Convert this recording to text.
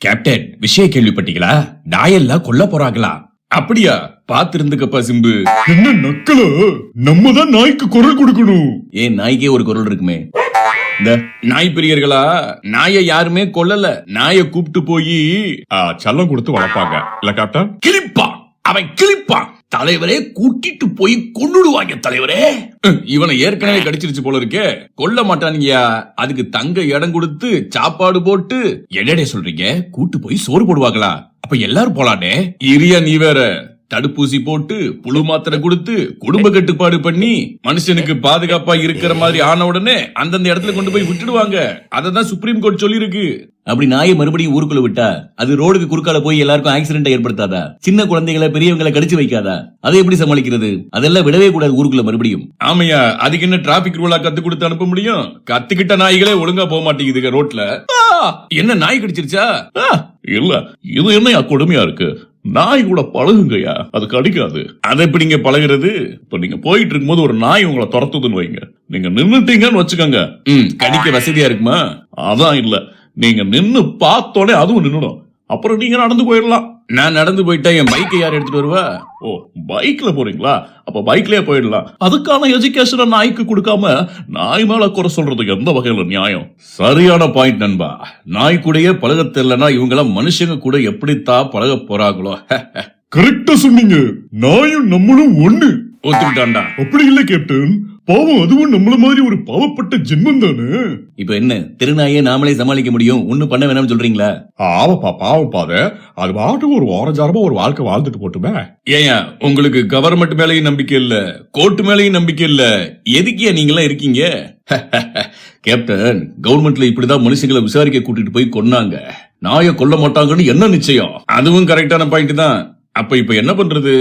Captain, விஷயம் கேள்விப்பட்டீங்களா? நாயெல்லாம் கொல்ல போறாங்களா? அப்படியா? பாத்திருந்துக்கப்பா சிம்பு. என்ன நக்கல? நம்ம தான் நாய்க்கு குரல் கொடுக்கணும். ஏன் நாய்க்கே ஒரு குரல் இருக்குமே. இந்த நாய் பிரியர்களா, நாயை யாருமே கொல்லல. நாயை கூப்பிட்டு போய் செல்லம் கொடுத்து வளர்ப்பாங்க இல்ல கேப்டன்? கிளிப்பான், அவன் கிளிப்பான். தலைவரே கூட்டிட்டு போய் கொன்னுடுவாங்க தலைவரே. இவனை ஏற்கனவே கடிச்சிருச்சு போல இருக்கே. கொல்ல மாட்டானுங்கயா. அதுக்கு தங்க இடம் கொடுத்து சாப்பாடு போட்டு என்னடே சொல்றீங்க? கூட்டு போய் சோறு போடுவாங்களா? அப்ப எல்லாரும் போலானே. இரியா நீ வேற. தடுப்பூசி போட்டு புழு மாத்திரை கொடுத்து குடும்ப கட்டுப்பாடு பண்ணி மனுஷனுக்கு பாதுகாப்பா இருக்கிற மாதிரி ஆன உடனே அந்தந்த இடத்துல கொண்டு போய் விட்டுடுவாங்க. அததான் சுப்ரீம் கோர்ட் சொல்லி இருக்கு. அப்படி நாயை மறுபடியும் ஊருக்குள்ள விட்டா அது ரோடுக்கு குறுக்கால போய் எல்லாருக்கும் ஆக்சிடென்ட் ஏற்படுத்தாதா? சின்ன குழந்தைகளை பெரியவங்களை கடிச்சு வைக்காதா? அதை எப்படி சமாளிக்கிறது? அதெல்லாம் விடவே கூடாது ஊருக்குள்ள மறுபடியும். ஆமையா, அதுக்கு என்ன டிராபிக் ரூலா கத்து கொடுத்து அனுப்ப முடியும்? கத்துக்கிட்ட நாய்களே ஒழுங்கா போக மாட்டேங்குதுங்க ரோட்ல. என்ன நாய் கடிச்சிருச்சா? இல்ல, இது என்ன கொடுமையா இருக்கு. நாய் கூட பழகுங்கயா, அது கடிக்காது. அதை எப்படி நீங்க பழகுறது? இப்ப நீங்க போயிட்டு இருக்கும்போது ஒரு நாய் உங்களை துரத்துதுன்னு வைங்க, நீங்க நின்னுட்டீங்கன்னு வச்சுக்கோங்க. கடிக்க வசதியா இருக்குமா? அதான் இல்ல, நீங்க நின்னு பார்த்தோன்னே அதுவும் நின்னுடும். அப்புறம் நீங்க நடந்து போயிடலாம். நான் நடந்து போயிட்டா என் பைக்கை யார் எடுத்துட்டு வருவா? ஓ, பைக்ல போறீங்களா? அப்ப பைக்லயே போயிடலாம். அதுக்கான எஜுகேஷனை நாய்க்கு கொடுக்காம நாய் மேல குறை சொல்றதுக்கு எந்த வகையில நியாயம்? சரியான பாயிண்ட் நண்பா. நாய் கூடயே பழக தெரியலனா இவங்கள மனுஷங்க கூட எப்படித்தான் பழக போறாங்களோ. கரெக்டா சொன்னீங்க. நாயும் நம்மளும் ஒண்ணு. ஒத்துக்கிட்டான்டா. அப்படி இல்ல கேப்டன், பாவம் அதுவும் நம்மள மாதிரி ஒரு பாவப்பட்ட ஜென்மம் தானே. இப்ப என்ன, திருநாயே நாமளே சமாளிக்க முடியும், ஒண்ணும் பண்ண வேணாம்னு சொல்றீங்களா? ஆவப்பா, பாவம் பாத. அது பாட்டுக்கு ஒரு வாரஞ்சாரமா ஒரு வாழ்க்கை வாழ்ந்துட்டு போட்டுமே. ஏயா, உங்களுக்கு கவர்மெண்ட் மேலயும் நம்பிக்கை இல்ல, கோர்ட் மேலயும் நம்பிக்கை இல்ல, எதுக்கியா நீங்களா இருக்கீங்க? கேப்டன், கவர்மெண்ட்ல இப்படிதான் மனுஷங்களை விசாரிக்க கூட்டிட்டு போய் கொன்னாங்க. நாயை கொல்ல மாட்டாங்கன்னு என்ன நிச்சயம்? அதுவும் கரெக்டான பாயிண்ட் தான். அப்ப இப்ப என்ன பண்றது?